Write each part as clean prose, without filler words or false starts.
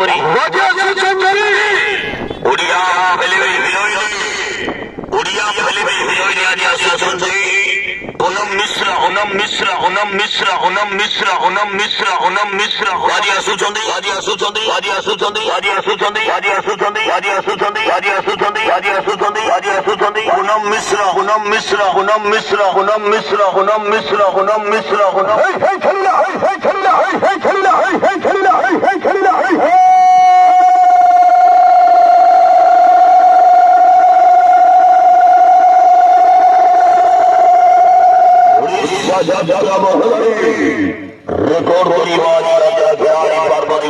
Puri Odia film Odia film आज आश्वासन से ओनम मिश्रा ओनम मिश्रा ओनम मिश्रा ओनम मिश्रा ओनम मिश्रा ओनम मिश्रा आज आसुचंदी आज आसुचंदी आज आसुचंदी आज आसुचंदी आज आसुचंदी आज आसुचंदी आज आसुचंदी आज आसुचंदी आज आसुचंदी ओनम मिश्रा ओनम मिश्रा ओनम मिश्रा ओनम मिश्रा ओनम मिश्रा ओनम मिश्रा ओनम हे खलीला हे खलीला हे खलीला हे खलीला हे खलीला हे रिकॉर्ड होनी वाली पार्वती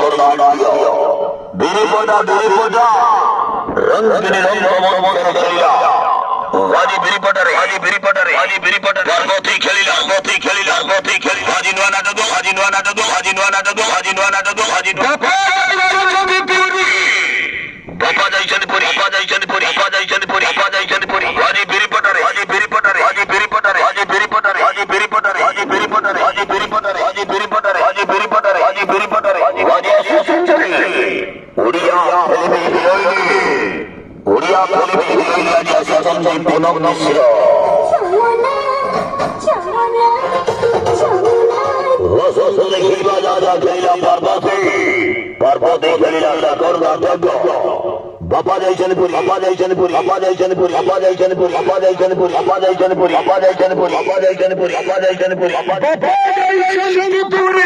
हाजी बिरीपटरे हाजी बिरीपटरे हाजी बिरीपटरे पार्वती खेलिला पार्वती खेलिला पार्वती खेलिला हाजी नवाना दो हाजी नवाना दो हाजी नवाना दो हाजी नवाना दो हाजी बापा जयचंदपुरी बापा जयचंदपुरी बापा जयचंदपुरी बापा जयचंदपुरी हाजी बिरीपटरे हाजी बिरीपटरे हाजी बिरीपटरे हाजी बिरीपटरे हाजी बिरीपटरे हाजी बिरीपटरे हाजी बिरीपटरे हाजी बिरीपटरे हाजी बिरीपटरे हाजी बिरीपटरे हाजी सुसंचरी उड़िया फिल्मी उड़िया फिल्मी आज सुसंचरी पूनम मिश्रा पार्वती खेलिला कर्नाटक बापा जयचंदपुरी बापा जयचंदपुरी बापा जयचंदपुरी बापा जयचंदपुरी बापा जयचंदपुरी बापा जयचंदपुरी बापा जयचंदपुरी बापा जयचंदपुरी बापा जयचंदपुरी बापा जयचंदपुरी